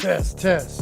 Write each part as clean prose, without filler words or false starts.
Test.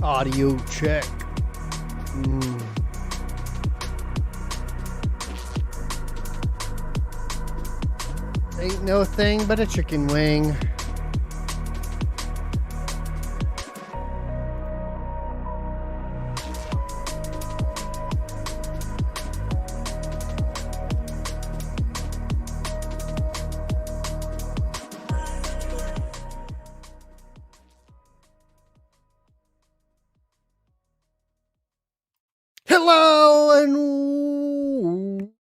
Audio check. Ain't no thing but a chicken wing. Hello and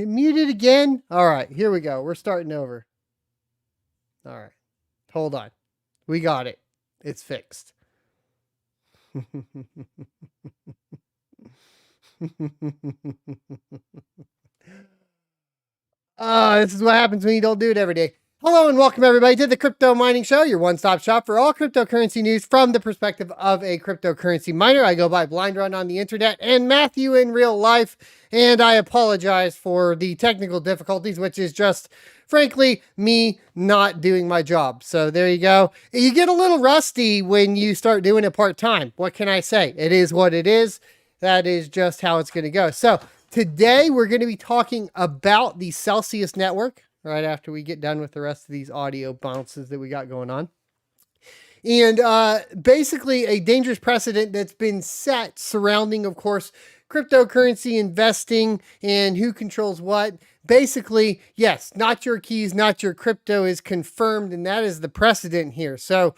Muted again? All right, here we go. We're starting over. All right. Hold on. We got it. It's fixed. This is what happens when you don't do it every day. Hello and welcome everybody to the Crypto Mining Show, your one-stop shop for all cryptocurrency news from the perspective of a cryptocurrency miner. I go by Blind Run on the internet and Matthew in real life, and I apologize for the technical difficulties, which is just, frankly, me not doing my job. So there you go. You get a little rusty when you start doing it part-time. What can I say? It is what it is. That is just how it's going to go. So today we're going to be talking about the Celsius network right after we get done with the rest of these audio bounces that we got going on. And basically a dangerous precedent that's been set surrounding, of course, cryptocurrency investing and who controls what. Basically, yes, not your keys, not your crypto is confirmed, and that is the precedent here. So,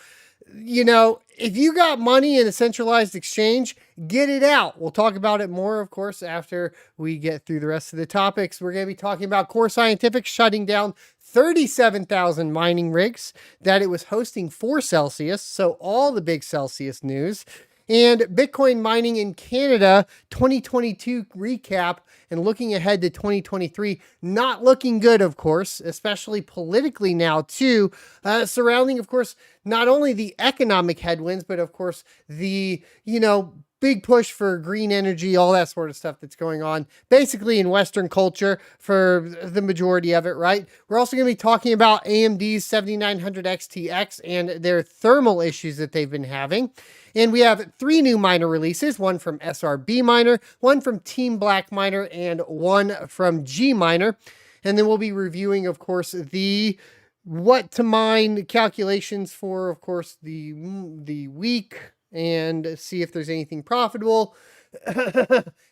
you know, if you got money in a centralized exchange, get it out. We'll talk about it more, of course, after we get through the rest of the topics. We're going to be talking about Core Scientific shutting down 37,000 mining rigs that it was hosting for Celsius. So all the big Celsius news. And Bitcoin mining in Canada 2022 recap and looking ahead to 2023. Not looking good, of course, especially politically now too, surrounding, of course, not only the economic headwinds, but of course the, big push for green energy, all that sort of stuff that's going on basically in Western culture for the majority of it, right? We're also going to be talking about AMD's 7900 XTX and their thermal issues that they've been having. And we have 3 new miner releases, one from SRB Miner, one from Team Black Miner, and one from G Miner. And then we'll be reviewing, of course, the what to mine calculations for, of course, the week, and see if there's anything profitable.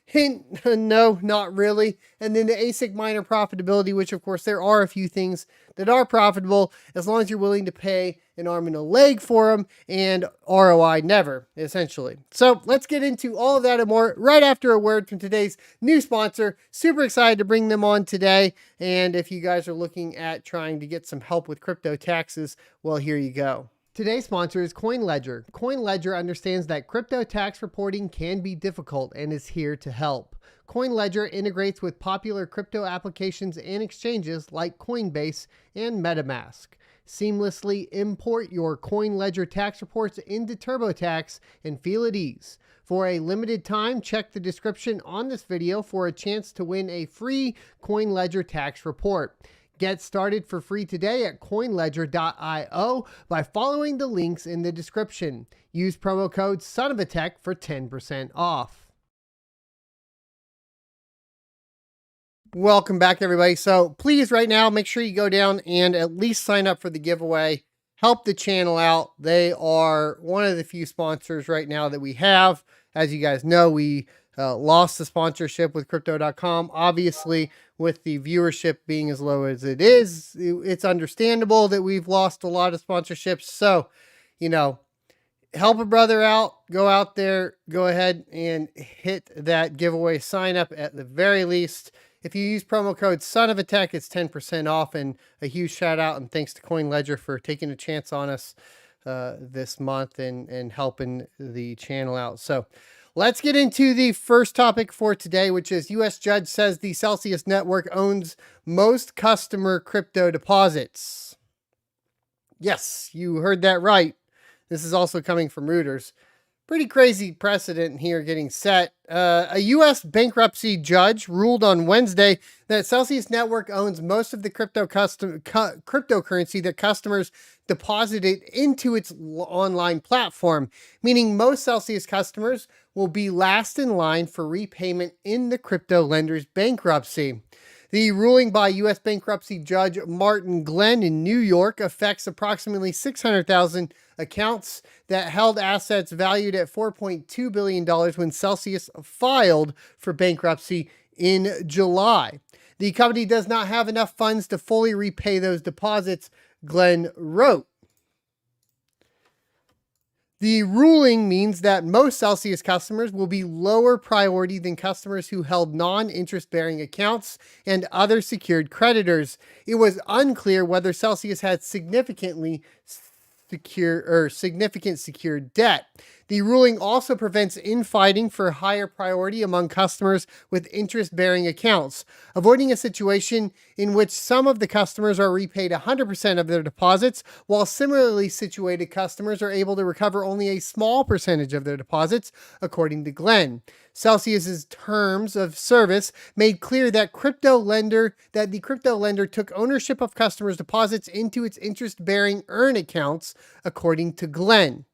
Hint, no, not really. And then the ASIC miner profitability, which of course there are a few things that are profitable as long as you're willing to pay an arm and a leg for them, and ROI never, essentially. So let's get into all of that and more right after a word from today's new sponsor. Super excited to bring them on today. And if you guys are looking at trying to get some help with crypto taxes, well, here you go. Today's sponsor is CoinLedger. CoinLedger understands that crypto tax reporting can be difficult and is here to help. CoinLedger integrates with popular crypto applications and exchanges like Coinbase and MetaMask. Seamlessly import your CoinLedger tax reports into TurboTax and feel at ease. For a limited time, check the description on this video for a chance to win a free CoinLedger tax report. Get started for free today at coinledger.io by following the links in the description. Use promo code SONOFATECH for 10% off. Welcome back, everybody. So please right now, make sure you go down and at least sign up for the giveaway. Help the channel out. They are one of the few sponsors right now that we have. As you guys know, we lost the sponsorship with Crypto.com. Obviously, with the viewership being as low as it is, it's understandable that we've lost a lot of sponsorships. So, help a brother out. Go out there. Go ahead and hit that giveaway sign up at the very least. If you use promo code SONOFATECH, it's 10% off. And a huge shout out and thanks to CoinLedger for taking a chance on us this month and helping the channel out. So let's get into the first topic for today, which is U.S. judge says the Celsius network owns most customer crypto deposits. Yes, you heard that right. This is also coming from Reuters. Pretty crazy precedent here getting set. A U.S. bankruptcy judge ruled on Wednesday that Celsius network owns most of the cryptocurrency that customers deposited into its online platform, meaning most Celsius customers will be last in line for repayment in the crypto lender's bankruptcy. The ruling by U.S. bankruptcy judge Martin Glenn in New York affects approximately 600,000 accounts that held assets valued at $4.2 billion when Celsius filed for bankruptcy in July. The company does not have enough funds to fully repay those deposits, Glenn wrote. The ruling means that most Celsius customers will be lower priority than customers who held non-interest bearing accounts and other secured creditors. It was unclear whether Celsius had significant secured debt. The ruling also prevents infighting for higher priority among customers with interest-bearing accounts, avoiding a situation in which some of the customers are repaid 100% of their deposits, while similarly situated customers are able to recover only a small percentage of their deposits, according to Glenn. Celsius's terms of service made clear that the crypto lender took ownership of customers' deposits into its interest-bearing earn accounts, according to Glenn.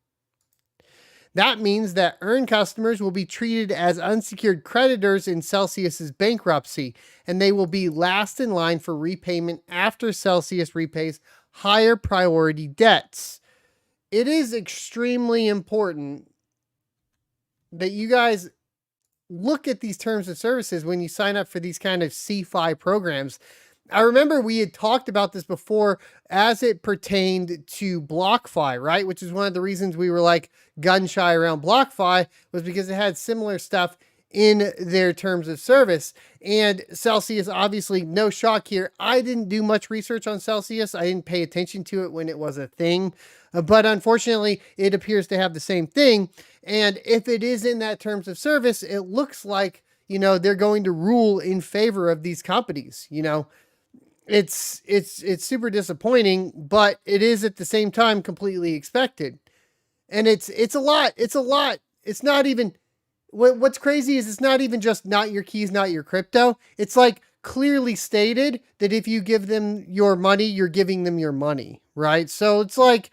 That means that earn customers will be treated as unsecured creditors in Celsius's bankruptcy, and they will be last in line for repayment after Celsius repays higher priority debts. It is extremely important that you guys look at these terms of services when you sign up for these kind of CFI programs. I remember we had talked about this before as it pertained to BlockFi, right? Which is one of the reasons we were like gun shy around BlockFi, was because it had similar stuff in their terms of service. And Celsius, obviously, no shock here. I didn't do much research on Celsius. I didn't pay attention to it when it was a thing. But unfortunately, it appears to have the same thing. And if it is in that terms of service, it looks like, they're going to rule in favor of these companies. It's super disappointing, but it is at the same time completely expected. And it's a lot. It's not even, what's crazy is it's not even just not your keys, not your crypto. It's like clearly stated that if you give them your money, you're giving them your money, right? So it's like,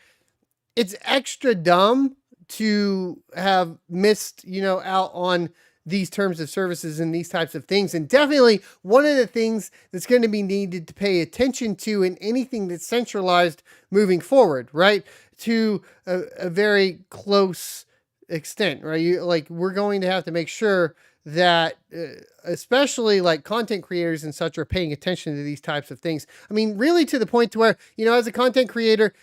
it's extra dumb to have missed, out on these terms of services and these types of things. And definitely one of the things that's going to be needed to pay attention to in anything that's centralized moving forward, right? To a very close extent, right? We're going to have to make sure that especially like content creators and such are paying attention to these types of things. I mean, really to the point to where, as a content creator,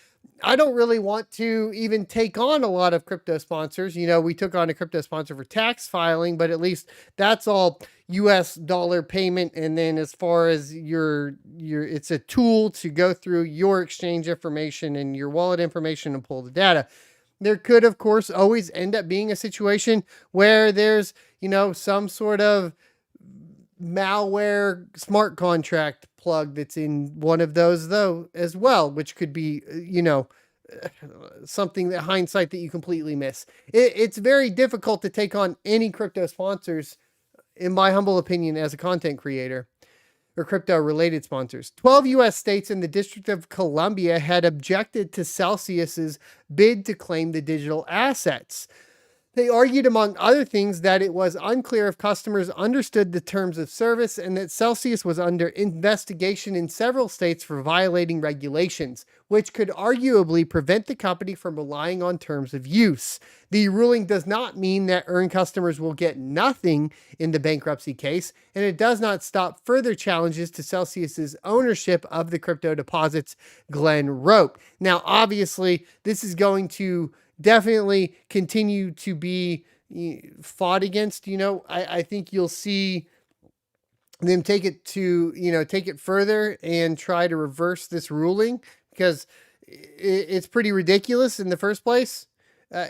I don't really want to even take on a lot of crypto sponsors. We took on a crypto sponsor for tax filing, but at least that's all US dollar payment. And then as far as it's a tool to go through your exchange information and your wallet information and pull the data. There could, of course, always end up being a situation where there's, some sort of malware smart contract plug that's in one of those though as well, which could be, something that hindsight that you completely miss. It's very difficult to take on any crypto sponsors, in my humble opinion, as a content creator, or crypto related sponsors. 12 US states and the District of Columbia had objected to Celsius's bid to claim the digital assets. They argued, among other things, that it was unclear if customers understood the terms of service and that Celsius was under investigation in several states for violating regulations, which could arguably prevent the company from relying on terms of use. The ruling does not mean that earned customers will get nothing in the bankruptcy case, and it does not stop further challenges to Celsius's ownership of the crypto deposits, Glenn wrote. Now, obviously, this is going to definitely continue to be fought against. I think you'll see them take it further and try to reverse this ruling, because it's pretty ridiculous in the first place,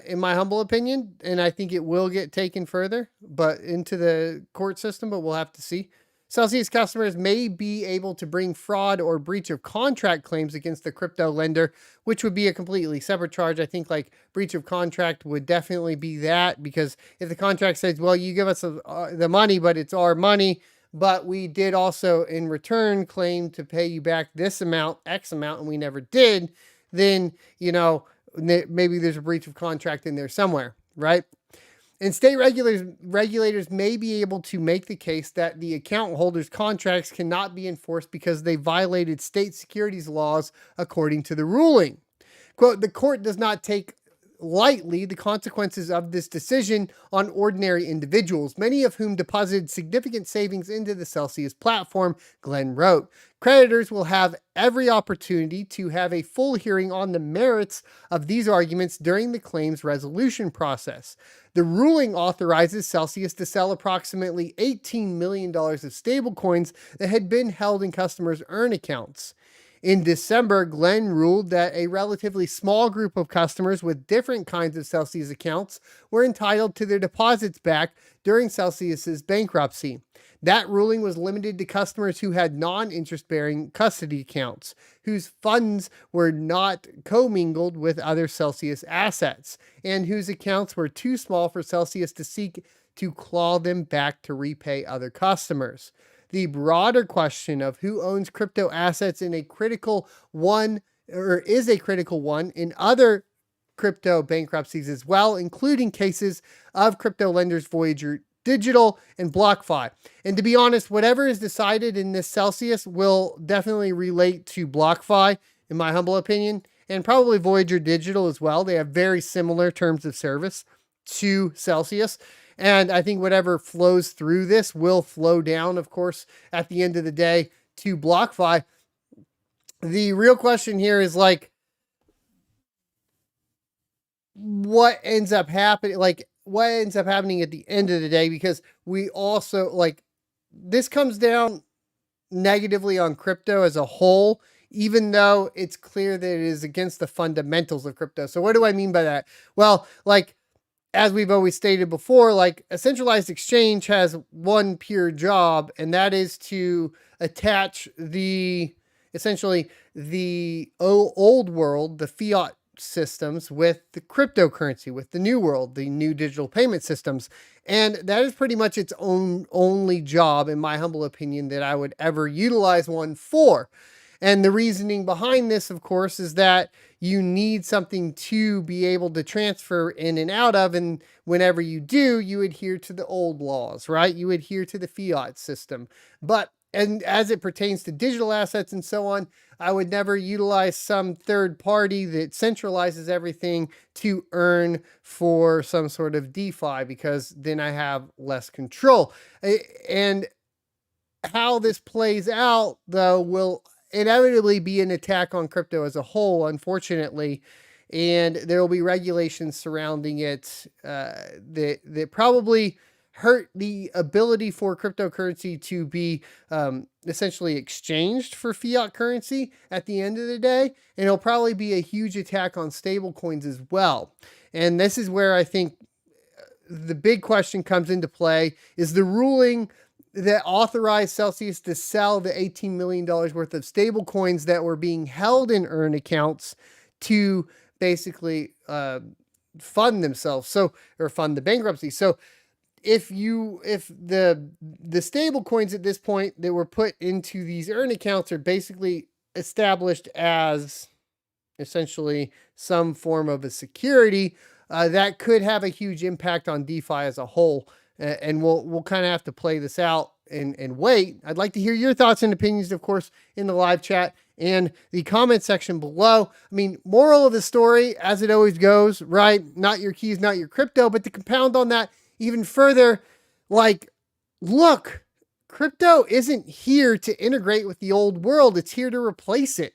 in my humble opinion. And I think it will get taken further, but into the court system, but we'll have to see. Celsius customers may be able to bring fraud or breach of contract claims against the crypto lender, which would be a completely separate charge. I think like breach of contract would definitely be that, because if the contract says, well, you give us the money, but it's our money, but we did also in return claim to pay you back this amount, X amount, and we never did, then, maybe there's a breach of contract in there somewhere, right? And state regulators may be able to make the case that the account holders' contracts cannot be enforced because they violated state securities laws according to the ruling. Quote, the court does not take lightly the consequences of this decision on ordinary individuals, many of whom deposited significant savings into the Celsius platform, Glenn wrote. Creditors will have every opportunity to have a full hearing on the merits of these arguments during the claims resolution process. The ruling authorizes Celsius to sell approximately $18 million of stablecoins that had been held in customers' earn accounts. In December, Glenn ruled that a relatively small group of customers with different kinds of Celsius accounts were entitled to their deposits back during Celsius's bankruptcy. That ruling was limited to customers who had non-interest-bearing custody accounts, whose funds were not commingled with other Celsius assets, and whose accounts were too small for Celsius to seek to claw them back to repay other customers. The broader question of who owns crypto assets is a critical one in other crypto bankruptcies as well, including cases of crypto lenders Voyager Digital and BlockFi. And to be honest, whatever is decided in this Celsius will definitely relate to BlockFi, in my humble opinion, and probably Voyager Digital as well. They have very similar terms of service to Celsius. And I think whatever flows through this will flow down, of course, at the end of the day to BlockFi. The real question here is like, what ends up happening? Like, what ends up happening at the end of the day? Because we also, like, this comes down negatively on crypto as a whole, even though it's clear that it is against the fundamentals of crypto. So what do I mean by that? Well, like, as we've always stated before, like a centralized exchange has one pure job, and that is to attach essentially the old world, the fiat systems, with the cryptocurrency, with the new world, the new digital payment systems. And that is pretty much its only job, in my humble opinion, that I would ever utilize one for. And the reasoning behind this, of course, is that you need something to be able to transfer in and out of. And whenever you do, you adhere to the old laws, right? You adhere to the fiat system. And as it pertains to digital assets and so on, I would never utilize some third party that centralizes everything to earn for some sort of DeFi, because then I have less control. And how this plays out, though, will inevitably be an attack on crypto as a whole, unfortunately, and there will be regulations surrounding it that probably hurt the ability for cryptocurrency to be essentially exchanged for fiat currency at the end of the day, and it'll probably be a huge attack on stablecoins as well. And this is where I think the big question comes into play: is the ruling that authorized Celsius to sell the $18 million worth of stable coins that were being held in earn accounts to basically fund themselves, or fund the bankruptcy. So if the stable coins at this point that were put into these earn accounts are basically established as essentially some form of a security, that could have a huge impact on DeFi as a whole. And we'll kind of have to play this out and wait. I'd like to hear your thoughts and opinions, of course, in the live chat and the comment section below. I mean, moral of the story, as it always goes, right? Not your keys, not your crypto. But to compound on that even further, like, look, crypto isn't here to integrate with the old world. It's here to replace it.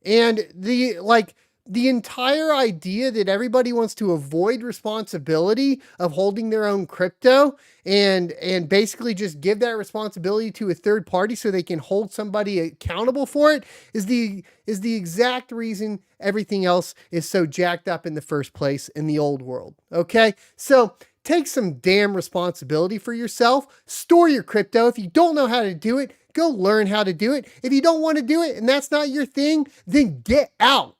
And the entire idea that everybody wants to avoid responsibility of holding their own crypto and basically just give that responsibility to a third party so they can hold somebody accountable for it is the exact reason everything else is so jacked up in the first place in the old world. Okay? So take some damn responsibility for yourself. Store your crypto. If you don't know how to do it, go learn how to do it. If you don't want to do it and that's not your thing, then get out.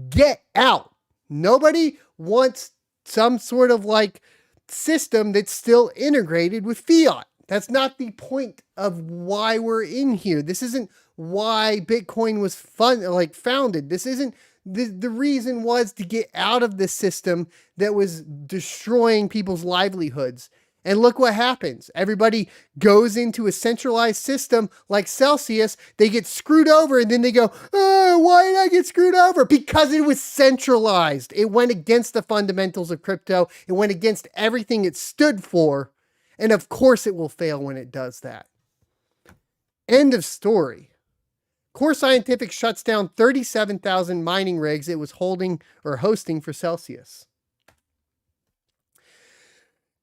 Get out. Nobody wants some sort of like system that's still integrated with fiat. That's not the point of why we're in here. This isn't why Bitcoin was founded. This isn't the reason was to get out of the system that was destroying people's livelihoods. And look what happens. Everybody goes into a centralized system like Celsius. They get screwed over and then they go, oh, why did I get screwed over? Because it was centralized. It went against the fundamentals of crypto. It went against everything it stood for. And of course it will fail when it does that. End of story. Core Scientific shuts down 37,000 mining rigs it was holding or hosting for Celsius.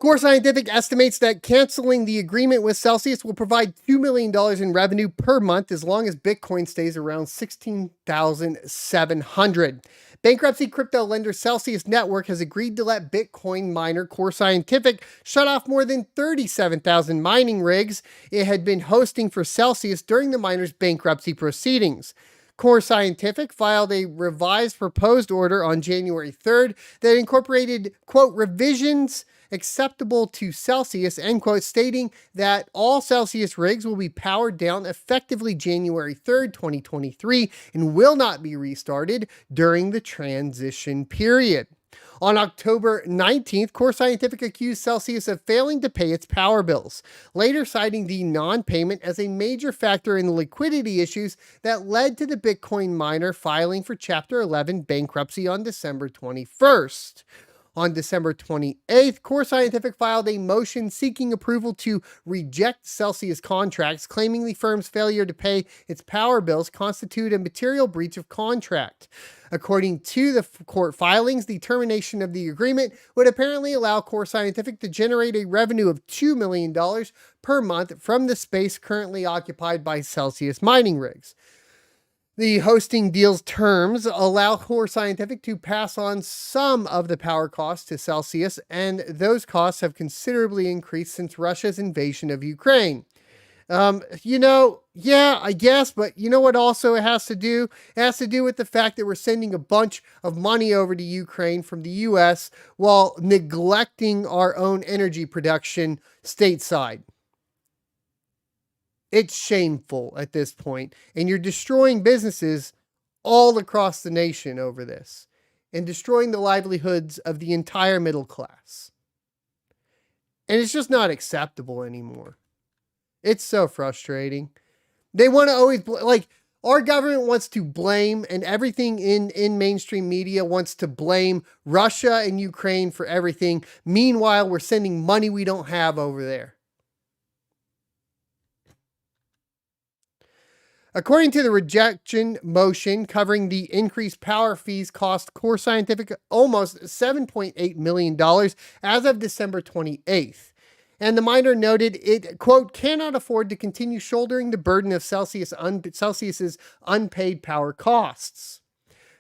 Core Scientific estimates that canceling the agreement with Celsius will provide $2 million in revenue per month as long as Bitcoin stays around 16,700. Bankruptcy crypto lender Celsius Network has agreed to let Bitcoin miner Core Scientific shut off more than 37,000 mining rigs it had been hosting for Celsius during the miner's bankruptcy proceedings. Core Scientific filed a revised proposed order on January 3rd that incorporated, quote, revisions acceptable to Celsius, end quote, stating that all Celsius rigs will be powered down effectively January 3rd, 2023, and will not be restarted during the transition period. On October 19th, Core Scientific accused Celsius of failing to pay its power bills, later citing the non-payment as a major factor in the liquidity issues that led to the Bitcoin miner filing for Chapter 11 bankruptcy on December 21st. On December 28th, Core Scientific filed a motion seeking approval to reject Celsius contracts, claiming the firm's failure to pay its power bills constitute a material breach of contract. According to the court filings, the termination of the agreement would apparently allow Core Scientific to generate a revenue of $2 million per month from the space currently occupied by Celsius mining rigs. The hosting deal's terms allow Core Scientific to pass on some of the power costs to Celsius, and those costs have considerably increased since Russia's invasion of Ukraine. Yeah, I guess, but you know what also it has to do? It has to do with the fact that we're sending a bunch of money over to Ukraine from the US while neglecting our own energy production stateside. It's shameful at this point, and you're destroying businesses all across the nation over this and destroying the livelihoods of the entire middle class. And it's just not acceptable anymore. It's so frustrating. They want to always, our government wants to blame, and everything in mainstream media wants to blame Russia and Ukraine for everything. Meanwhile, we're sending money we don't have over there. According to the rejection motion covering the increased power fees cost Core Scientific almost $7.8 million as of December 28th. And the miner noted it, quote, cannot afford to continue shouldering the burden of Celsius's unpaid power costs.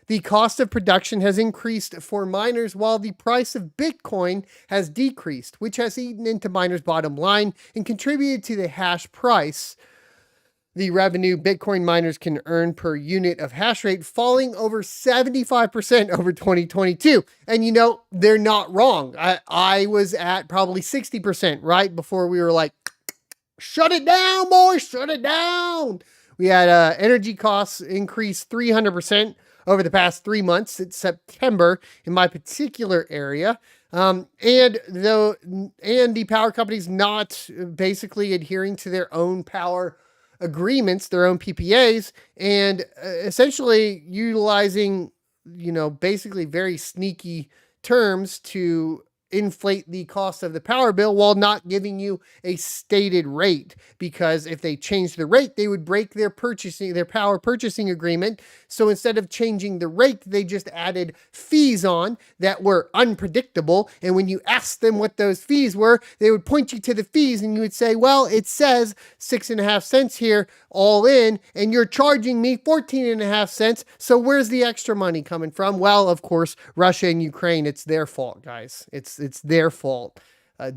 The cost of production has increased for miners while the price of Bitcoin has decreased, which has eaten into miners' bottom line and contributed to the hash price, the revenue Bitcoin miners can earn per unit of hash rate, falling over 75% over 2022. And they're not wrong. I was at probably 60%, right? Before we were like, shut it down, boys, shut it down. We had energy costs increase 300% over the past 3 months. It's September in my particular area. And the power companies not basically adhering to their own power agreements, their own PPAs, and essentially utilizing, basically very sneaky terms to inflate the cost of the power bill while not giving you a stated rate, because if they changed the rate, they would break their power purchasing agreement. So instead of changing the rate, they just added fees on that were unpredictable. And when you asked them what those fees were, they would point you to the fees and you would say, well, it says 6.5 cents here all in, and you're charging me 14.5 cents. So where's the extra money coming from? Well, of course, Russia and Ukraine, it's their fault, guys. It's their fault.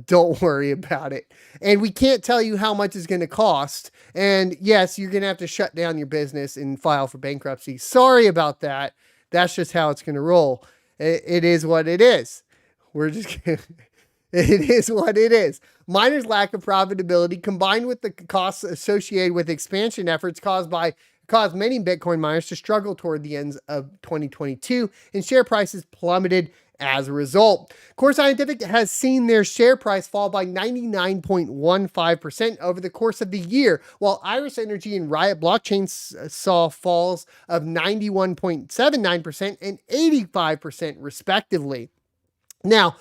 Don't worry about it. And we can't tell you how much it's going to cost. And yes, you're going to have to shut down your business and file for bankruptcy. Sorry about that. That's just how it's going to roll. It is what it is. We're just it is what it is. Miners' lack of profitability combined with the costs associated with expansion efforts caused many Bitcoin miners to struggle toward the ends of 2022, and share prices plummeted as a result. Core Scientific has seen their share price fall by 99.15% over the course of the year, while Iris Energy and Riot Blockchain saw falls of 91.79% and 85% respectively. Now,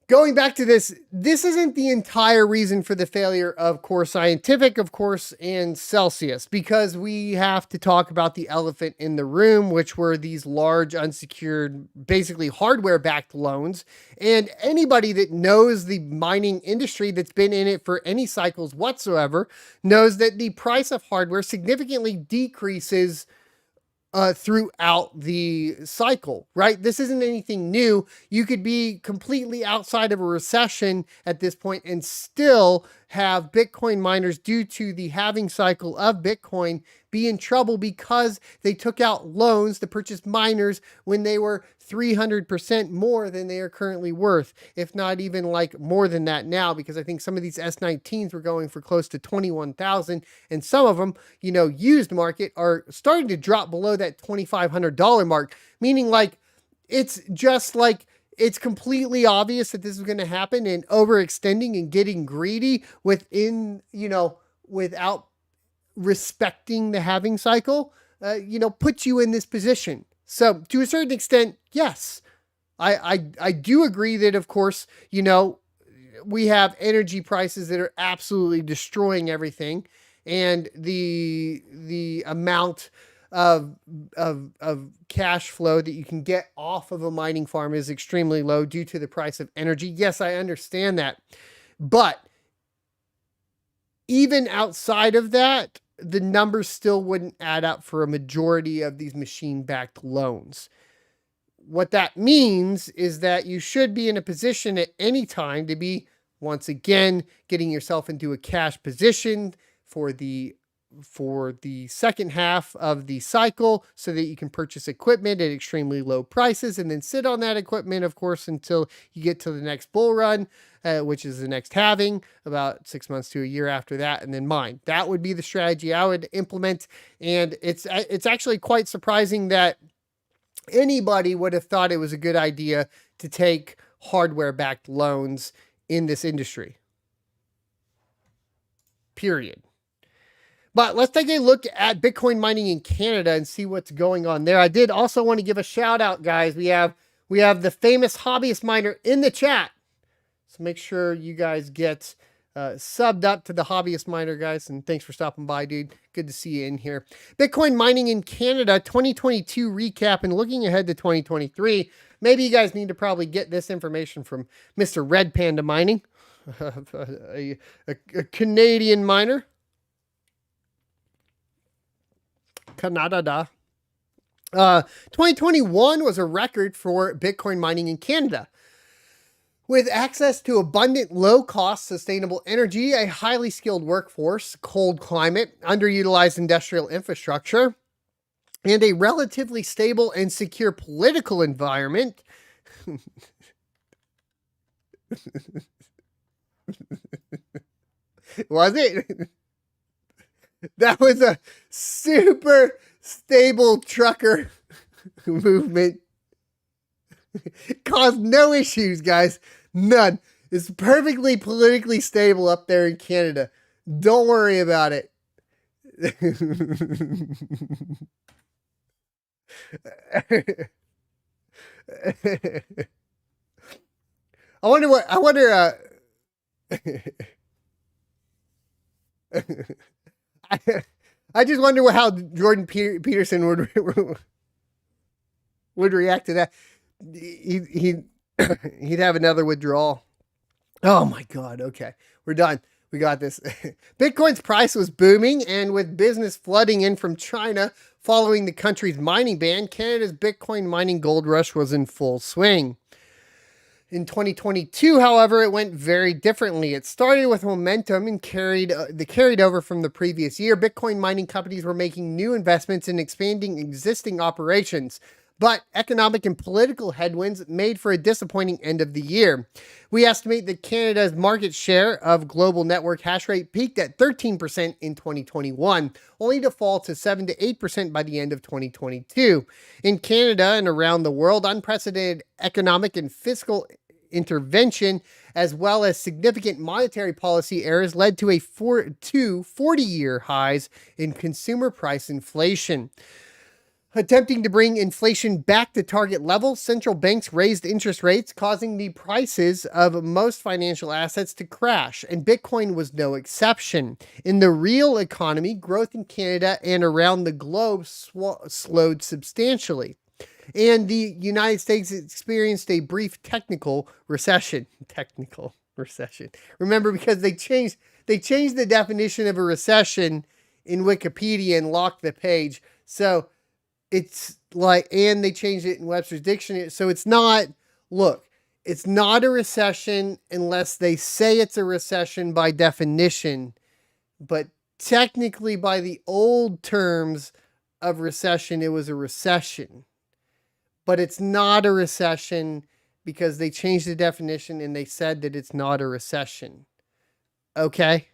going back to this isn't the entire reason for the failure of Core Scientific, of course, and Celsius, because we have to talk about the elephant in the room, which were these large unsecured, basically hardware-backed loans. And anybody that knows the mining industry that's been in it for any cycles whatsoever knows that the price of hardware significantly decreases throughout the cycle, right? This isn't anything new. You could be completely outside of a recession at this point and still have Bitcoin miners, due to the halving cycle of Bitcoin, be in trouble because they took out loans to purchase miners when they were 300% more than they are currently worth, if not even like more than that now, because I think some of these S19s were going for close to 21,000, and some of them, you know, used market are starting to drop below that $2,500 mark, meaning like it's just like it's completely obvious that this is going to happen, and overextending and getting greedy within, you know, without respecting the halving cycle, you know, puts you in this position. So to a certain extent, yes, I do agree that, of course, you know, we have energy prices that are absolutely destroying everything, and the amount of cash flow that you can get off of a mining farm is extremely low due to the price of energy. Yes, I understand that. But even outside of that, the numbers still wouldn't add up for a majority of these machine-backed loans. What that means is that you should be in a position at any time to be, once again, getting yourself into a cash position for the second half of the cycle, so that you can purchase equipment at extremely low prices and then sit on that equipment, of course, until you get to the next bull run, which is the next halving, about 6 months to a year after that, and then mine. That would be the strategy I would implement. And it's actually quite surprising that anybody would have thought it was a good idea to take hardware-backed loans in this industry. Period. But let's take a look at Bitcoin mining in Canada and see what's going on there. I did also want to give a shout out, guys. We have the famous hobbyist miner in the chat. So make sure you guys get subbed up to the hobbyist miner, guys. And thanks for stopping by, dude. Good to see you in here. Bitcoin mining in Canada 2022 recap and looking ahead to 2023. Maybe you guys need to probably get this information from Mr. Red Panda Mining, a Canadian miner. Canada. 2021 was a record for Bitcoin mining in Canada. With access to abundant, low-cost, sustainable energy, a highly skilled workforce, cold climate, underutilized industrial infrastructure, and a relatively stable and secure political environment, was it? That was a super stable trucker movement. Caused no issues, guys. None. It's perfectly politically stable up there in Canada. Don't worry about it. I just wonder how Jordan Peterson would react to that. He'd have another withdrawal. Oh my God. Okay. We're done. We got this. Bitcoin's price was booming, and with business flooding in from China following the country's mining ban, Canada's Bitcoin mining gold rush was in full swing. In 2022, however, it went very differently. It started with momentum and carried over from the previous year. Bitcoin mining companies were making new investments and expanding existing operations. but economic and political headwinds made for a disappointing end of the year. We estimate that Canada's market share of global network hash rate peaked at 13% in 2021, only to fall to 7 to 8% by the end of 2022. In Canada and around the world, unprecedented economic and fiscal intervention, as well as significant monetary policy errors, led to 40-year highs in consumer price inflation. Attempting to bring inflation back to target levels, central banks raised interest rates, causing the prices of most financial assets to crash, and Bitcoin was no exception. In the real economy, growth in Canada and around the globe slowed substantially, and the United States experienced a brief technical recession. Remember, because they changed the definition of a recession in Wikipedia and locked the page. So it's like, and they changed it in Webster's Dictionary. So it's not a recession unless they say it's a recession by definition. But technically, by the old terms of recession, it was a recession. But it's not a recession because they changed the definition and they said that it's not a recession. Okay?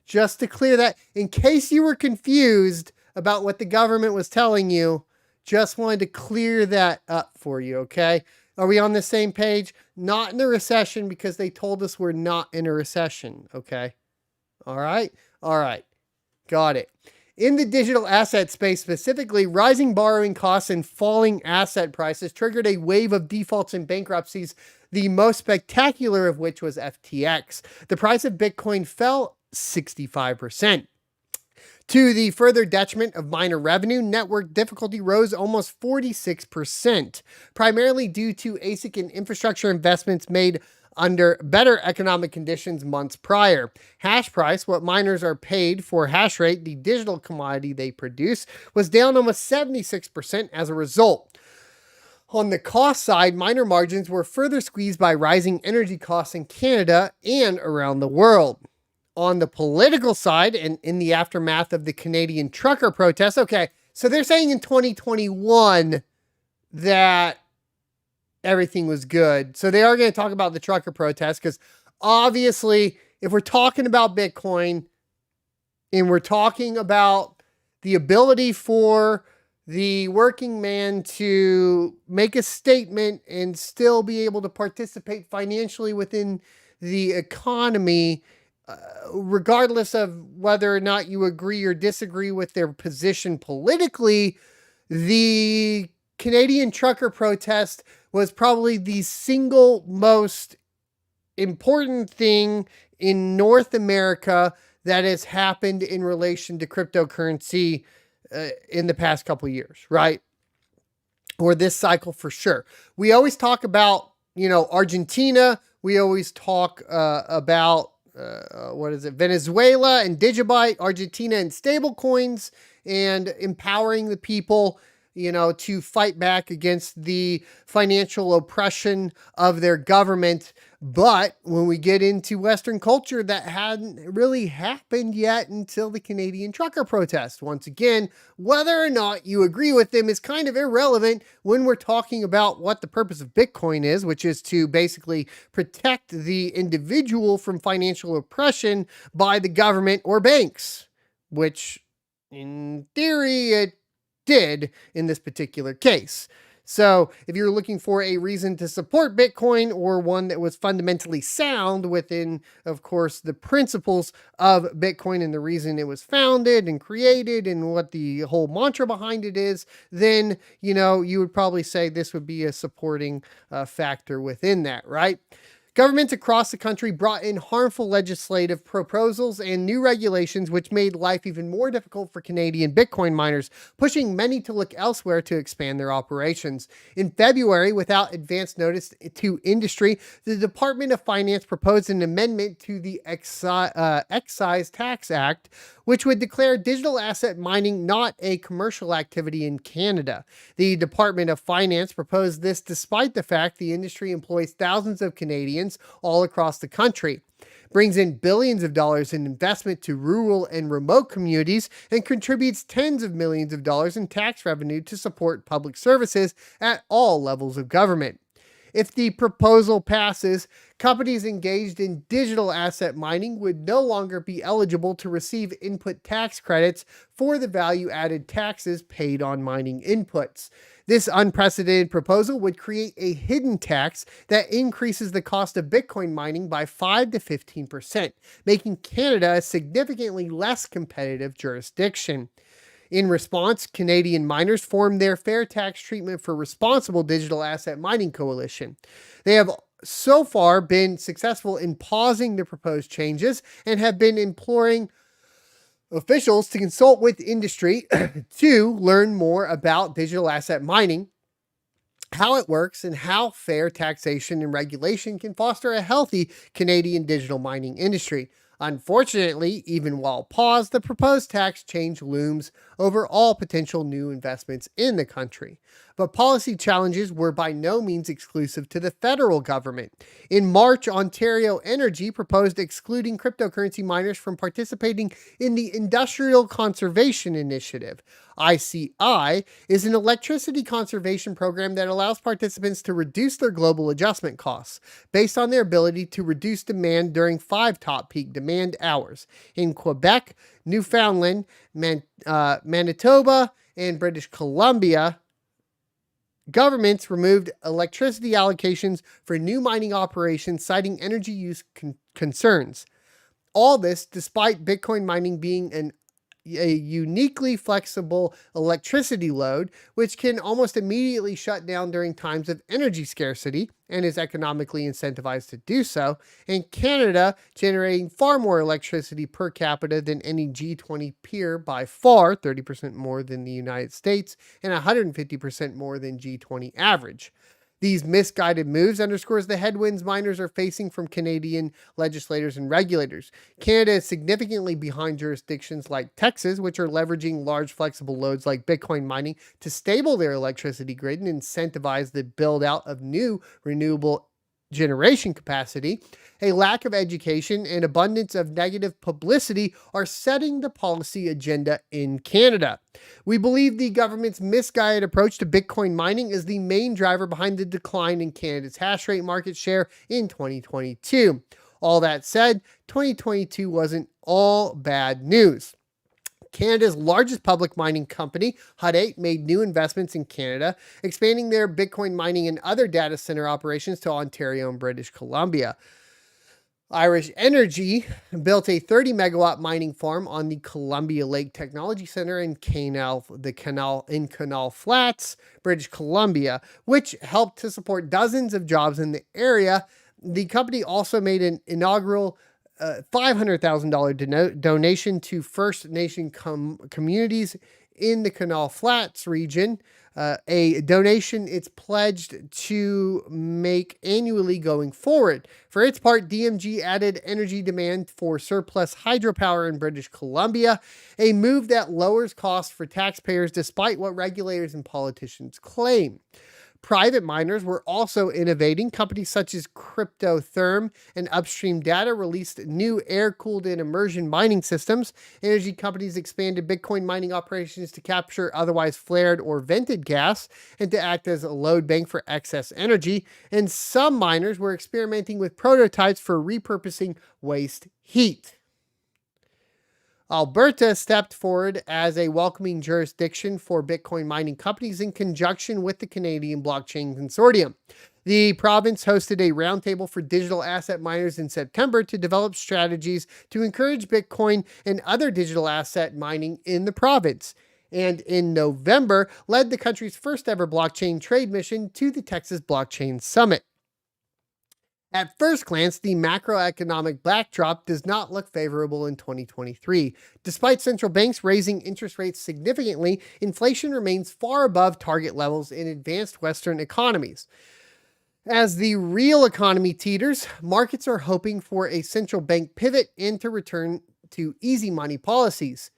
Just to clear that, in case you were confused about what the government was telling you, just wanted to clear that up for you, okay? Are we on the same page? Not in a recession because they told us we're not in a recession, okay? All right? All right. Got it. In the digital asset space specifically, rising borrowing costs and falling asset prices triggered a wave of defaults and bankruptcies, the most spectacular of which was FTX. The price of Bitcoin fell 65%. To the further detriment of miner revenue, network difficulty rose almost 46%, primarily due to ASIC and infrastructure investments made under better economic conditions months prior. Hash price, what miners are paid for hash rate, the digital commodity they produce, was down almost 76% as a result. On the cost side, miner margins were further squeezed by rising energy costs in Canada and around the world. On the political side, and in the aftermath of the Canadian trucker protests, okay, so they're saying in 2021 that everything was good. So they are going to talk about the trucker protests because obviously, if we're talking about Bitcoin and we're talking about the ability for the working man to make a statement and still be able to participate financially within the economy, regardless of whether or not you agree or disagree with their position politically, the Canadian trucker protest was probably the single most important thing in North America that has happened in relation to cryptocurrency in the past couple of years, right? Or this cycle for sure. We always talk about, Argentina. We always talk about Venezuela and Digibyte, Argentina and stable coins, and empowering the people, to fight back against the financial oppression of their government. But when we get into Western culture, that hadn't really happened yet until the Canadian trucker protest. Once again, whether or not you agree with them is kind of irrelevant when we're talking about what the purpose of Bitcoin is, which is to basically protect the individual from financial oppression by the government or banks, which in theory it did in this particular case. So if you're looking for a reason to support Bitcoin or one that was fundamentally sound within, of course, the principles of Bitcoin and the reason it was founded and created and what the whole mantra behind it is, then, you would probably say this would be a supporting factor within that, right? Governments across the country brought in harmful legislative proposals and new regulations which made life even more difficult for Canadian Bitcoin miners, pushing many to look elsewhere to expand their operations. In February, without advance notice to industry, the Department of Finance proposed an amendment to the Excise Tax Act, which would declare digital asset mining not a commercial activity in Canada. The Department of Finance proposed this despite the fact the industry employs thousands of Canadians all across the country, brings in billions of dollars in investment to rural and remote communities, and contributes tens of millions of dollars in tax revenue to support public services at all levels of government. If the proposal passes, companies engaged in digital asset mining would no longer be eligible to receive input tax credits for the value-added taxes paid on mining inputs. This unprecedented proposal would create a hidden tax that increases the cost of Bitcoin mining by 5 to 15%, making Canada a significantly less competitive jurisdiction. In response, Canadian miners formed their Fair Tax Treatment for Responsible Digital Asset Mining Coalition. They have so far been successful in pausing the proposed changes and have been imploring officials to consult with industry to learn more about digital asset mining, how it works, and how fair taxation and regulation can foster a healthy Canadian digital mining industry. Unfortunately, even while paused, the proposed tax change looms over all potential new investments in the country. But policy challenges were by no means exclusive to the federal government. In March, Ontario Energy proposed excluding cryptocurrency miners from participating in the Industrial Conservation Initiative. ICI is an electricity conservation program that allows participants to reduce their global adjustment costs based on their ability to reduce demand during 5 top peak demand hours. In Quebec, Newfoundland, Manitoba, and British Columbia, governments removed electricity allocations for new mining operations, citing energy use concerns. All this despite Bitcoin mining being a uniquely flexible electricity load, which can almost immediately shut down during times of energy scarcity and is economically incentivized to do so, and Canada generating far more electricity per capita than any G20 peer by far, 30% more than the United States and 150% more than G20 average. These misguided moves underscores the headwinds miners are facing from Canadian legislators and regulators. Canada is significantly behind jurisdictions like Texas, which are leveraging large flexible loads like Bitcoin mining to stable their electricity grid and incentivize the build out of new renewable generation capacity. A lack of education and abundance of negative publicity are setting the policy agenda in Canada. We believe the government's misguided approach to Bitcoin mining is the main driver behind the decline in Canada's hash rate market share in 2022. All that said, 2022 wasn't all bad news. Canada's largest public mining company, Hut 8, made new investments in Canada, expanding their Bitcoin mining and other data center operations to Ontario and British Columbia. Irish Energy built a 30-megawatt mining farm on the Columbia Lake Technology Center in Canal Flats, British Columbia, which helped to support dozens of jobs in the area. The company also made an inaugural $500,000 donation to First Nation communities in the Canal Flats region, a donation it's pledged to make annually going forward. For its part, DMG added energy demand for surplus hydropower in British Columbia, a move that lowers costs for taxpayers despite what regulators and politicians claim. Private miners were also innovating. Companies such as Cryptotherm and Upstream Data released new air-cooled and immersion mining systems. Energy companies expanded Bitcoin mining operations to capture otherwise flared or vented gas and to act as a load bank for excess energy. And some miners were experimenting with prototypes for repurposing waste heat. Alberta stepped forward as a welcoming jurisdiction for Bitcoin mining companies in conjunction with the Canadian Blockchain Consortium. The province hosted a roundtable for digital asset miners in September to develop strategies to encourage Bitcoin and other digital asset mining in the province, and in November led the country's first ever blockchain trade mission to the Texas Blockchain Summit. At first glance, the macroeconomic backdrop does not look favorable in 2023. Despite central banks raising interest rates significantly, inflation remains far above target levels in advanced Western economies. As the real economy teeters, markets are hoping for a central bank pivot and to return to easy money policies.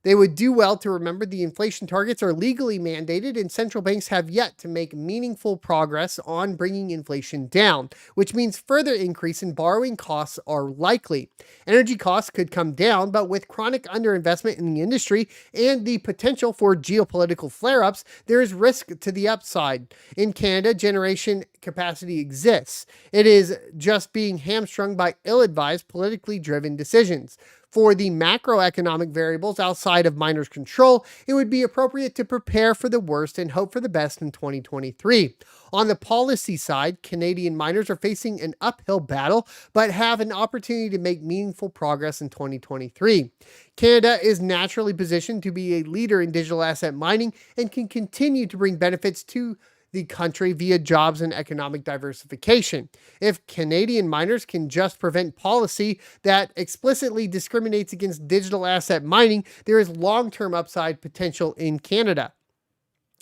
They would do well to remember the inflation targets are legally mandated, and central banks have yet to make meaningful progress on bringing inflation down, which means further increase in borrowing costs are likely. Energy costs could come down, but with chronic underinvestment in the industry and the potential for geopolitical flare-ups, there is risk to the upside. In Canada, generation capacity exists. It is just being hamstrung by ill-advised, politically driven decisions. For the macroeconomic variables outside of miners' control, it would be appropriate to prepare for the worst and hope for the best in 2023. On the policy side, Canadian miners are facing an uphill battle, but have an opportunity to make meaningful progress in 2023. Canada is naturally positioned to be a leader in digital asset mining and can continue to bring benefits to the country via jobs and economic diversification. If Canadian miners can just prevent policy that explicitly discriminates against digital asset mining, there is long-term upside potential in Canada.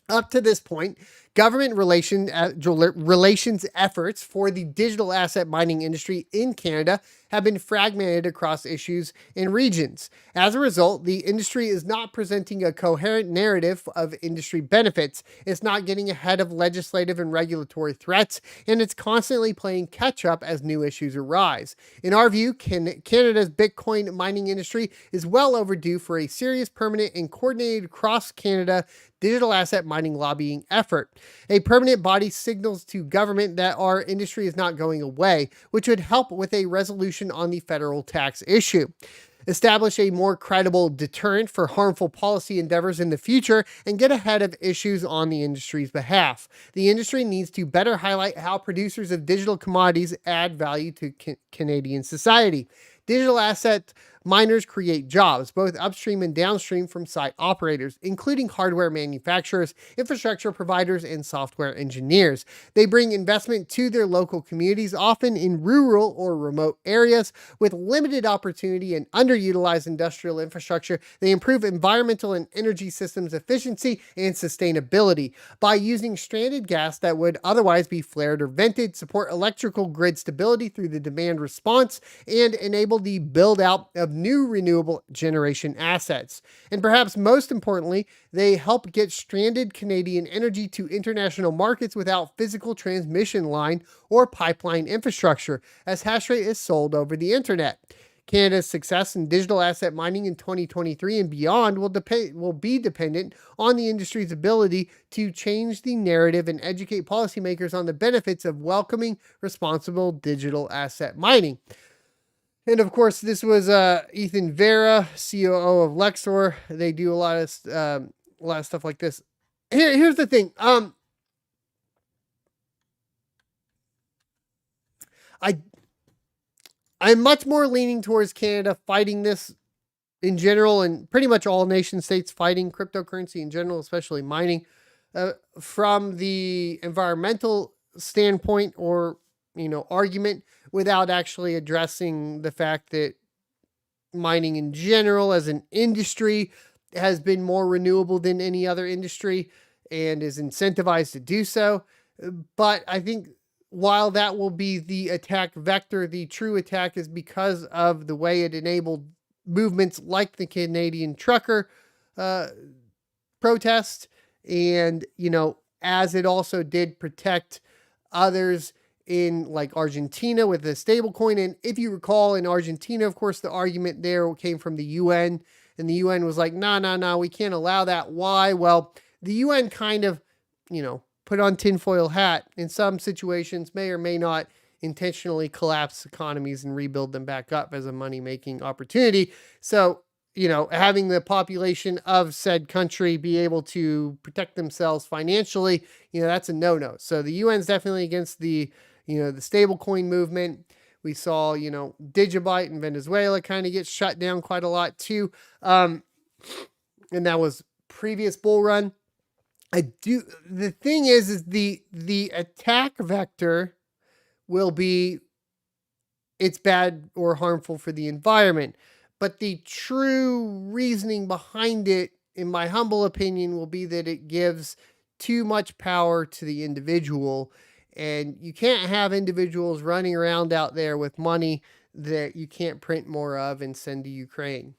Up to this point, government relations efforts for the digital asset mining industry in Canada have been fragmented across issues and regions. As a result, the industry is not presenting a coherent narrative of industry benefits. It's not getting ahead of legislative and regulatory threats, and it's constantly playing catch up as new issues arise. In our view, Canada's Bitcoin mining industry is well overdue for a serious, permanent, and coordinated cross-Canada digital asset mining lobbying effort. A permanent body signals to government that our industry is not going away, which would help with a resolution on the federal tax issue. Establish a more credible deterrent for harmful policy endeavors in the future, and get ahead of issues on the industry's behalf. The industry needs to better highlight how producers of digital commodities add value to Canadian society. Digital asset miners create jobs, both upstream and downstream from site operators, including hardware manufacturers, infrastructure providers, and software engineers. They bring investment to their local communities, often in rural or remote areas with limited opportunity and underutilized industrial infrastructure. They improve environmental and energy systems efficiency and sustainability by using stranded gas that would otherwise be flared or vented, support electrical grid stability through the demand response, and enable the build out of new renewable generation assets. And perhaps most importantly, they help get stranded Canadian energy to international markets without physical transmission line or pipeline infrastructure, as hash rate is sold over the internet. Canada's success in digital asset mining in 2023 and beyond will be dependent on the industry's ability to change the narrative and educate policymakers on the benefits of welcoming responsible digital asset mining. And of course, this was Ethan Vera, COO of Lexor. They do a lot of stuff like this. Here's the thing. I'm much more leaning towards Canada fighting this in general, and pretty much all nation states fighting cryptocurrency in general, especially mining, from the environmental standpoint or argument, without actually addressing the fact that mining in general as an industry has been more renewable than any other industry and is incentivized to do so. But I think while that will be the attack vector, the true attack is because of the way it enabled movements like the Canadian trucker protest, and as it also did protect others in like Argentina with the stablecoin. And if you recall, in Argentina, of course, the argument there came from the UN, and the UN was like, no, we can't allow that. Why? Well, the UN kind of, put on tinfoil hat in some situations, may or may not intentionally collapse economies and rebuild them back up as a money-making opportunity. So, having the population of said country be able to protect themselves financially, that's a no-no. So the UN's definitely against the stablecoin movement. We saw, Digibyte in Venezuela kind of get shut down quite a lot too. And that was previous bull run. The thing is the attack vector will be it's bad or harmful for the environment. But the true reasoning behind it, in my humble opinion, will be that it gives too much power to the individual. And you can't have individuals running around out there with money that you can't print more of and send to Ukraine.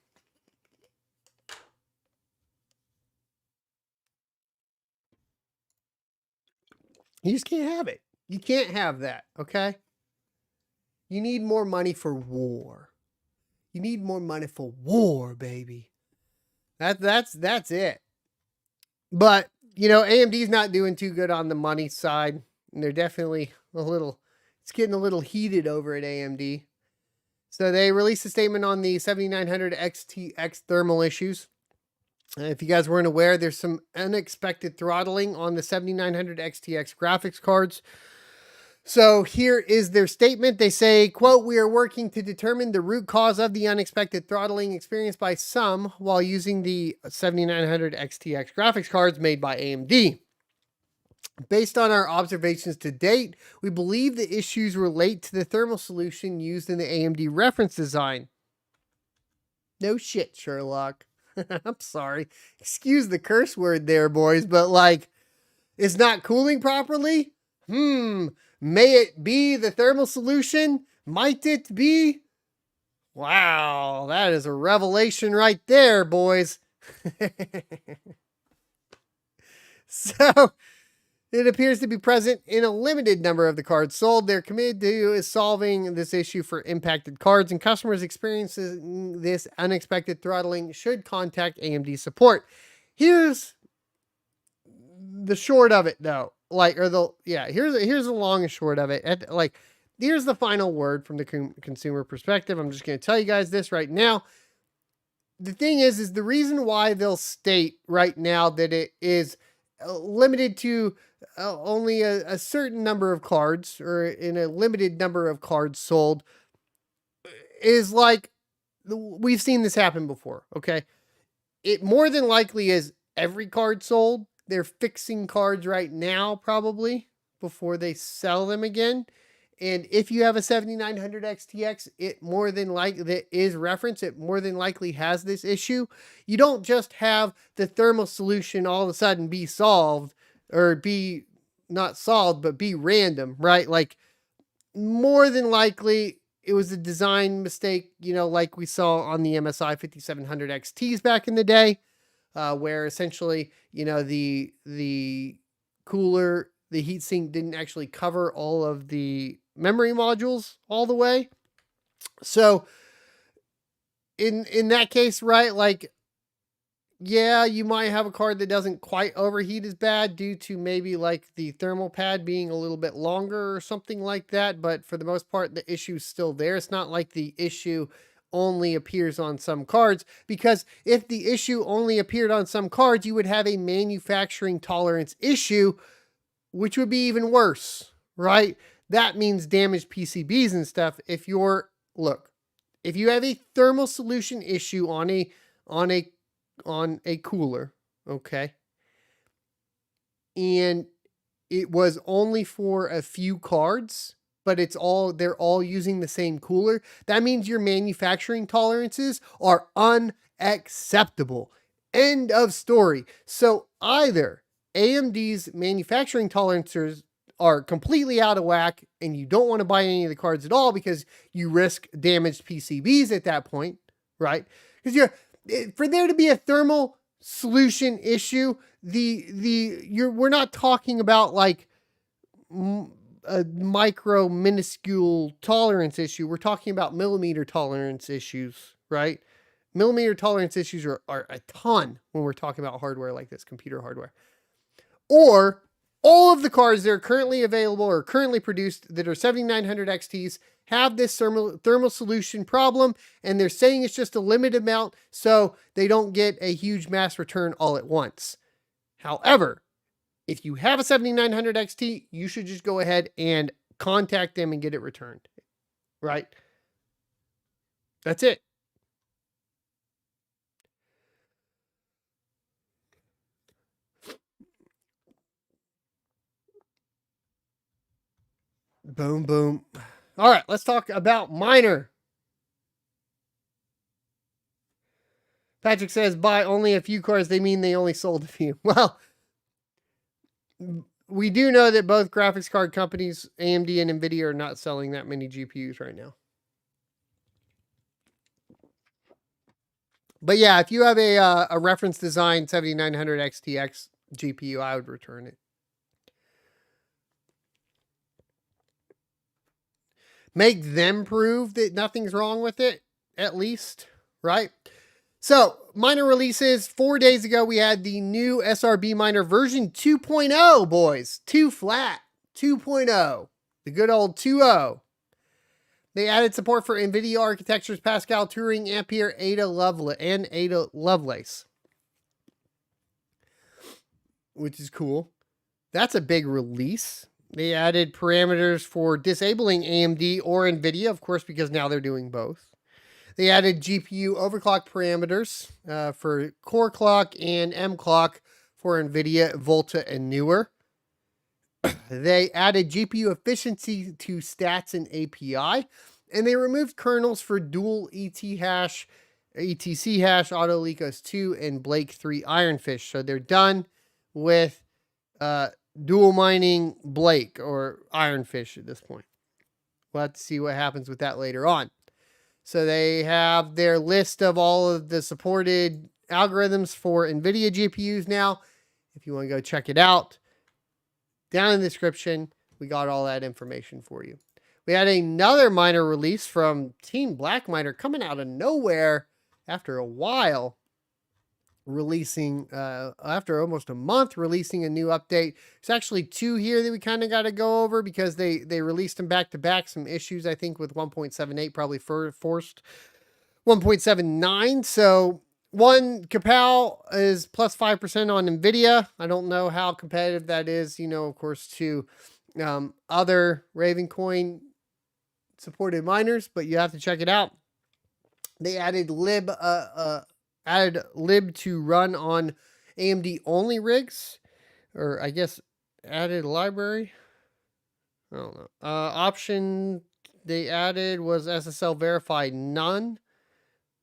You just can't have it. You can't have that, okay? You need more money for war. You need more money for war, baby. That's it. But, you know, AMD's not doing too good on the money side. And they're definitely it's getting a little heated over at AMD. So they released a statement on the 7900 XTX thermal issues. If you guys weren't aware, there's some unexpected throttling on the 7900 XTX graphics cards. So here is their statement. They say, quote, "We are working to determine the root cause of the unexpected throttling experienced by some while using the 7900 XTX graphics cards made by AMD. Based on our observations to date, we believe the issues relate to the thermal solution used in the AMD reference design." No shit, Sherlock. I'm sorry. Excuse the curse word there, boys, but like, it's not cooling properly? May it be the thermal solution? Might it be? Wow, that is a revelation right there, boys. So, it appears to be present in a limited number of the cards sold. They're committed to solving this issue for impacted cards, and customers experiencing this unexpected throttling should contact AMD support. Here's the short of it, though. Here's the long and short of it. Here's the final word from the consumer perspective. I'm just going to tell you guys this right now. The thing is the reason why they'll state right now that it is limited to only a certain number of cards, or in a limited number of cards sold, is like, we've seen this happen before, okay? It more than likely is every card sold. They're fixing cards right now, probably, before they sell them again. And if you have a 7900 XTX, it more than likely that is referenced. It more than likely has this issue. You don't just have the thermal solution all of a sudden be solved, or be not solved, but be random, right? Like, more than likely it was a design mistake, you know, like we saw on the MSI 5700 XTs back in the day, where essentially, you know, the cooler, the heatsink didn't actually cover all of the memory modules all the way. So in that case, right, like, yeah, you might have a card that doesn't quite overheat as bad due to maybe like the thermal pad being a little bit longer or something like that. But for the most part, the issue's still there. It's not like the issue only appears on some cards, because if the issue only appeared on some cards, you would have a manufacturing tolerance issue, which would be even worse, right? That means damaged PCBs and stuff. If you have a thermal solution issue on a cooler, okay, and it was only for a few cards, but they're all using the same cooler, that means your manufacturing tolerances are unacceptable. End of story. So either AMD's manufacturing tolerances are completely out of whack and you don't want to buy any of the cards at all, because you risk damaged PCBs at that point, right? Because for there to be a thermal solution issue, we're not talking about like a minuscule tolerance issue. We're talking about millimeter tolerance issues, right? Millimeter tolerance issues are a ton when we're talking about hardware like this, computer hardware. Or all of the cards that are currently available or currently produced that are 7900 XTs have this thermal solution problem, and they're saying it's just a limited amount so they don't get a huge mass return all at once. However, if you have a 7900 XT, you should just go ahead and contact them and get it returned, right? That's it. Boom, boom. All right, let's talk about Miner. Patrick says, buy only a few cards. They mean they only sold a few. Well, we do know that both graphics card companies, AMD and NVIDIA, are not selling that many GPUs right now. But yeah, if you have a reference design 7900 XTX GPU, I would return it. Make them prove that nothing's wrong with it, at least, right? So, miner releases. 4 days ago, we had the new SRB miner version 2.0, boys. 2 flat, 2.0. The good old 2.0. They added support for NVIDIA architectures, Pascal, Turing, Ampere, Ada Lovelace. Which is cool. That's a big release. They added parameters for disabling AMD or NVIDIA, of course, because now they're doing both. They added GPU overclock parameters for core clock and M clock for NVIDIA, Volta, and newer. They added GPU efficiency to stats and API, and they removed kernels for dual ETH hash, ETC hash, Autolicos 2, and Blake 3 Ironfish. So they're done with dual mining Blake or Ironfish at this point. We'll have to see what happens with that later on. So they have their list of all of the supported algorithms for NVIDIA GPUs now. If you want to go check it out, down in the description, we got all that information for you. We had another miner release from Team Black Miner coming out of nowhere after a while, releasing, after almost a month, releasing a new update. There's actually 2 here that we kind of got to go over because they released them back to back. Some issues, I think, with 1.78 probably forced 1.79. So one, Kapow is plus 5% on NVIDIA. I don't know how competitive that is, you know, of course, to other Ravencoin supported miners, but you have to check it out. They added lib to run on AMD only rigs, or I guess added library. I don't know. Option they added was SSL verify none,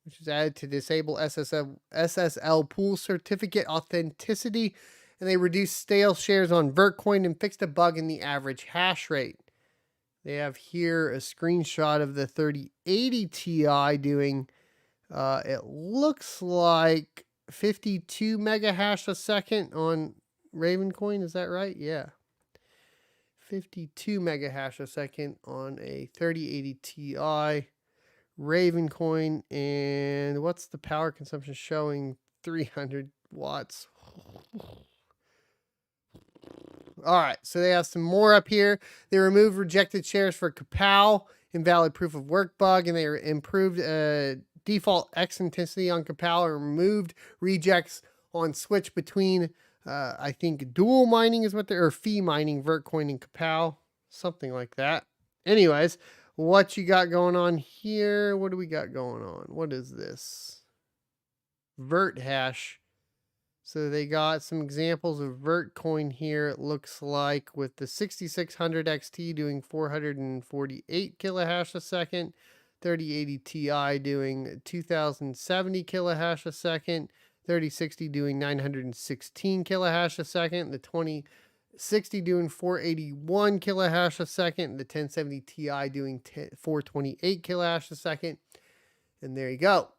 which is added to disable SSL pool certificate authenticity, and they reduced stale shares on Vertcoin and fixed a bug in the average hash rate. They have here a screenshot of the 3080 Ti doing, it looks like 52 mega hash a second on Ravencoin. Is that right? Yeah. 52 mega hash a second on a 3080 Ti Ravencoin. And what's the power consumption showing? 300 watts. All right, so they have some more up here. They removed rejected shares for Kapow, invalid proof of work bug, and they improved default X intensity on Kapow and removed rejects on switch between, I think, dual mining is what they're, or fee mining, Vertcoin and Kapow, something like that. Anyways, what you got going on here? What do we got going on? What is this? Vert hash. So they got some examples of Vertcoin here, it looks like, with the 6600 XT doing 448 kilohash a second, 3080 Ti doing 2070 kilohash a second, 3060 doing 916 kilohash a second, the 2060 doing 481 kilohash a second, and the 1070 Ti doing 428 kilohash a second. And there you go.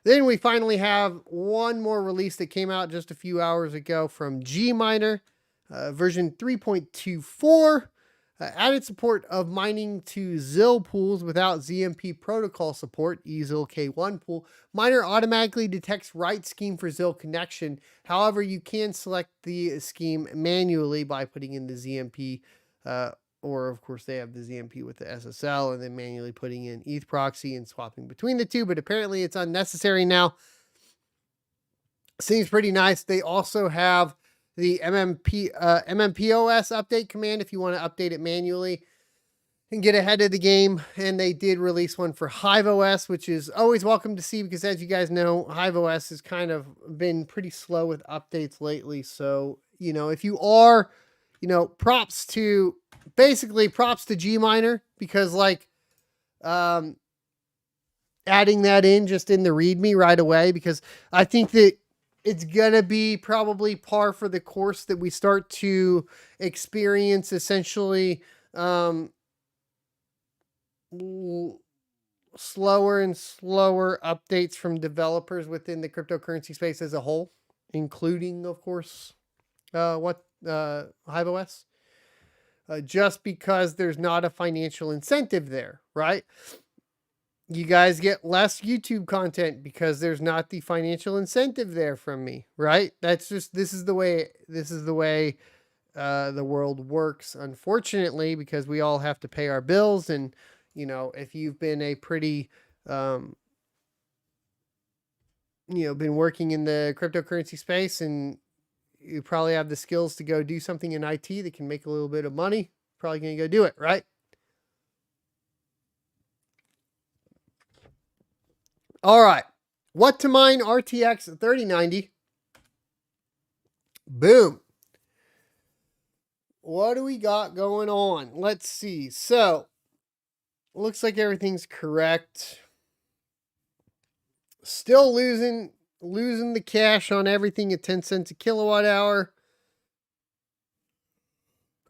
Then we finally have one more release that came out just a few hours ago from Gminer, version 3.24. Added support of mining to ZIL pools without ZMP protocol support, eZIL K1 pool. Miner automatically detects write scheme for ZIL connection. However, you can select the scheme manually by putting in the ZMP, or of course they have the ZMP with the SSL, and then manually putting in ETH proxy and swapping between the two, but apparently it's unnecessary now. Seems pretty nice. They also have the MMPOS update command if you want to update it manually and get ahead of the game. And they did release one for HiveOS, which is always welcome to see because, as you guys know, HiveOS has kind of been pretty slow with updates lately. So, you know, if you are, you know, props to Gminer because, like, adding that in just in the README right away, because I think that it's going to be probably par for the course that we start to experience essentially slower and slower updates from developers within the cryptocurrency space as a whole, including, of course, HiveOS. Just because there's not a financial incentive there, right? You guys get less YouTube content because there's not the financial incentive there from me, right? That's just, this is the way the world works, unfortunately, because we all have to pay our bills. And, you know, if you've been a pretty, been working in the cryptocurrency space and you probably have the skills to go do something in IT that can make a little bit of money, probably going to go do it, right? All right. What to mine RTX 3090. Boom. What do we got going on? Let's see. So, looks like everything's correct. Still losing the cash on everything at 10 cents a kilowatt hour.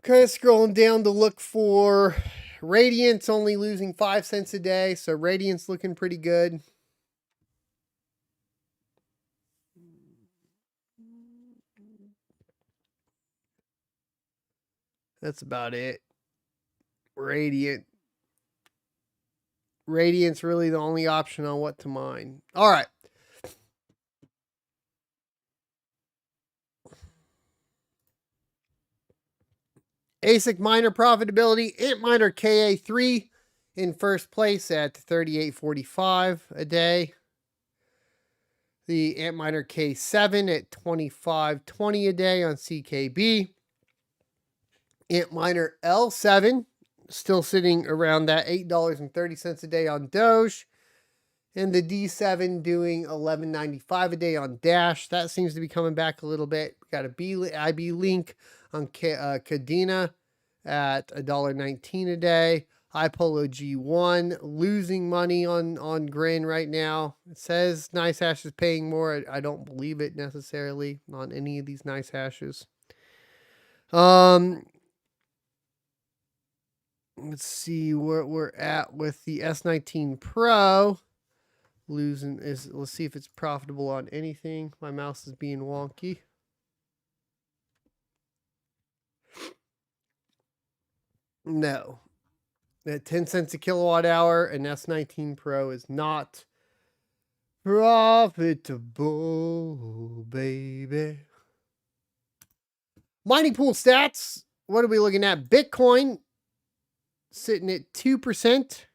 Kind of scrolling down to look for Radiant's only losing 5 cents a day. So Radiant's looking pretty good. That's about it. Radiant's really the only option on what to mine. All right. ASIC miner profitability, Antminer KA3 in first place at 38.45 a day. The Antminer K7 at 25.20 a day on CKB. Antminer L7 still sitting around that $8.30 a day on Doge. And the D7 doing $11.95 a day on Dash. That seems to be coming back a little bit. We got a IB link on Cadena at $1.19 a day. iPolo G1 losing money on Grin right now. It says NiceHash is paying more. I don't believe it necessarily on any of these NiceHashes. Let's see where we're at with the S19 Pro. Let's see if it's profitable on anything. My mouse is being wonky. No. At 10 cents a kilowatt hour, an S19 Pro is not profitable, baby. Mining pool stats. What are we looking at? Bitcoin sitting at 2%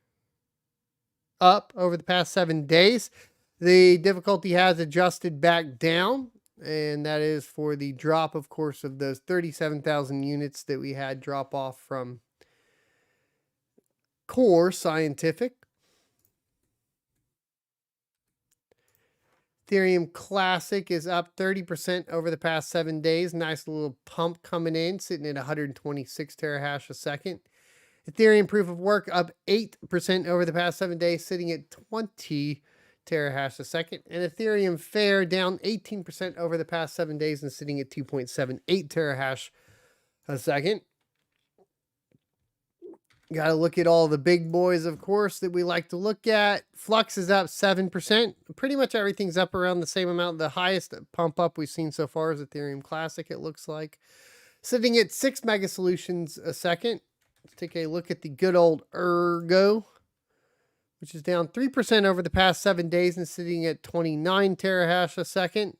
up over the past 7 days. The difficulty has adjusted back down, and that is for the drop, of course, of those 37,000 units that we had drop off from Core Scientific. Ethereum Classic is up 30% over the past 7 days. Nice little pump coming in, sitting at 126 terahash a second. Ethereum Proof of Work up 8% over the past 7 days, sitting at 20 terahash a second. And Ethereum Fair down 18% over the past 7 days and sitting at 2.78 terahash a second. Got to look at all the big boys, of course, that we like to look at. Flux is up 7%. Pretty much everything's up around the same amount. The highest pump up we've seen so far is Ethereum Classic, it looks like. Sitting at 6 mega solutions a second. Let's take a look at the good old Ergo, which is down 3% over the past 7 days and sitting at 29 terahash a second.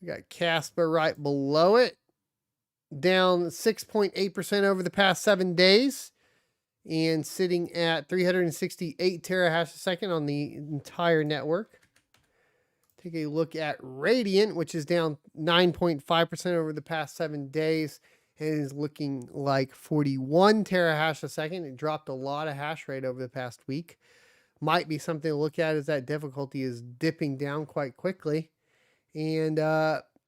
We got Kaspa right below it, down 6.8% over the past 7 days and sitting at 368 terahash a second on the entire network. Take a look at Radiant, which is down 9.5% over the past 7 days and is looking like 41 terahash a second. It dropped a lot of hash rate over the past week. Might be something to look at as that difficulty is dipping down quite quickly. And,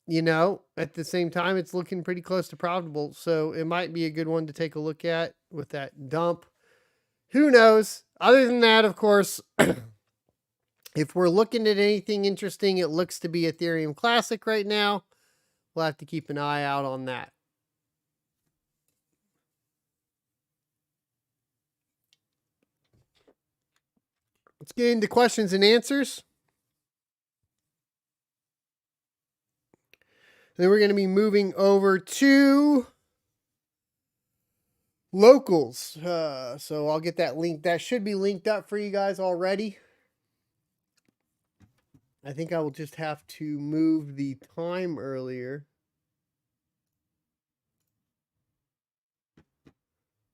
you know, at the same time, it's looking pretty close to profitable. So it might be a good one to take a look at with that dump. Who knows? Other than that, of course, if we're looking at anything interesting, it looks to be Ethereum Classic right now. We'll have to keep an eye out on that. Let's get into questions and answers. Then we're going to be moving over to locals. So I'll get that link. That should be linked up for you guys already. I think I will just have to move the time earlier.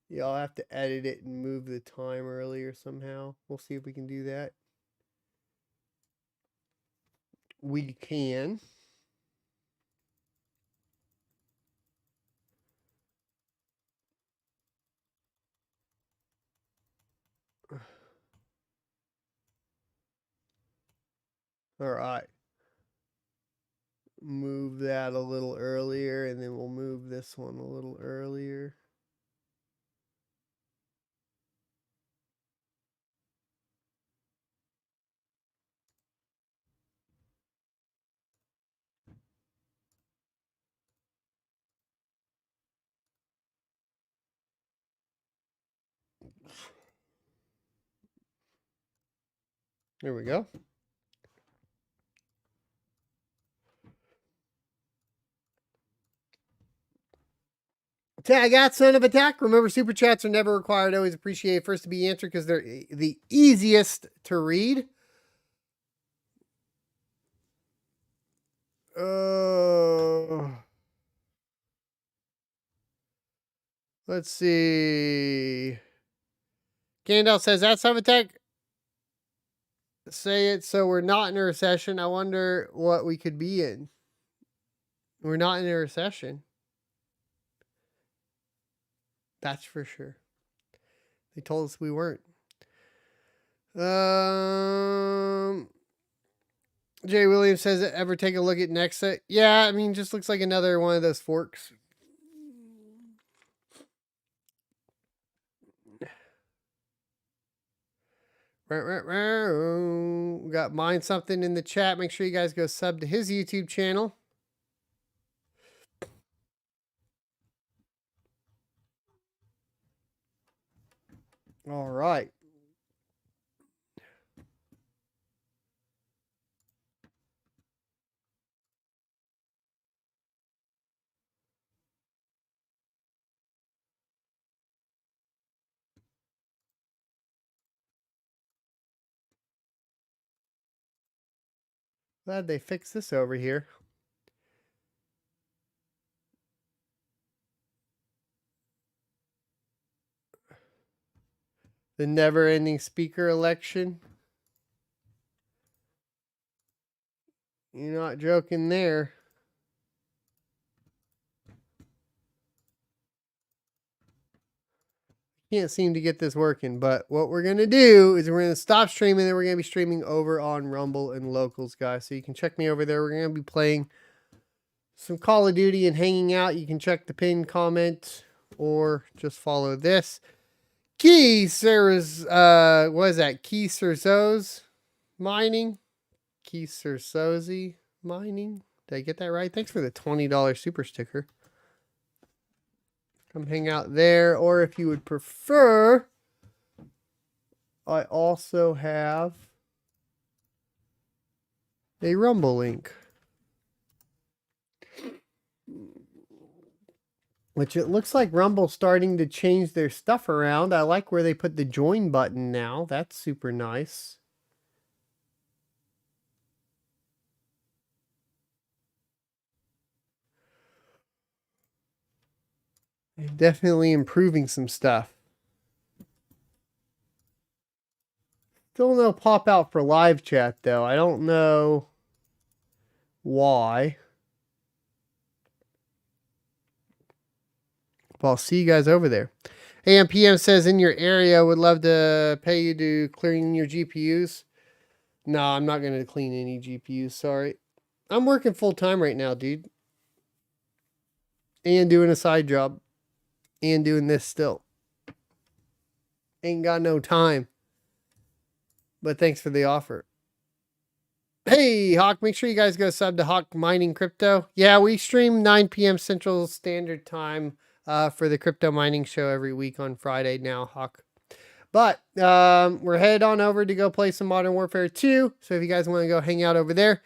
Yeah, I'll have to edit it and move the time earlier somehow. We'll see if we can do that. We can. All right. Move that a little earlier, and then we'll move this one a little earlier. There we go. Tag at Son of Attack. Remember, super chats are never required. Always appreciate first to be answered because they're the easiest to read. Let's see. Gandalf says, at Son of Attack, say it so we're not in a recession. I wonder what we could be in. We're not in a recession. That's for sure. They told us we weren't. Jay Williams says, ever take a look at Nexa? Yeah, I mean, just looks like another one of those forks. We got Mind Something in the chat. Make sure you guys go sub to his YouTube channel. All right. Glad they fixed this over here. The never-ending speaker election. You're not joking there. Can't seem to get this working, but what we're going to do is we're going to stop streaming, and we're going to be streaming over on Rumble and Locals, guys. So you can check me over there. We're going to be playing some Call of Duty and hanging out. You can check the pinned comment or just follow this. Key Sirs, what is that? Key Sirzo's Mining? Key Sirzozi Mining? Did I get that right? Thanks for the $20 super sticker. Come hang out there. Or if you would prefer, I also have a Rumble link, which it looks like Rumble's starting to change their stuff around. I like where they put the join button now. That's super nice. They're definitely improving some stuff. Still no pop out for live chat, though. I don't know why. But I'll see you guys over there. AMPM says, in your area, would love to pay you to clean your GPUs. No, I'm not going to clean any GPUs. Sorry. I'm working full time right now, dude. And doing a side job. And doing this still. Ain't got no time. But thanks for the offer. Hey, Hawk, make sure you guys go sub to Hawk Mining Crypto. Yeah, we stream 9 p.m. Central Standard Time for the Crypto Mining Show every week on Friday now, Hawk. But we're headed on over to go play some Modern Warfare 2. So if you guys want to go hang out over there,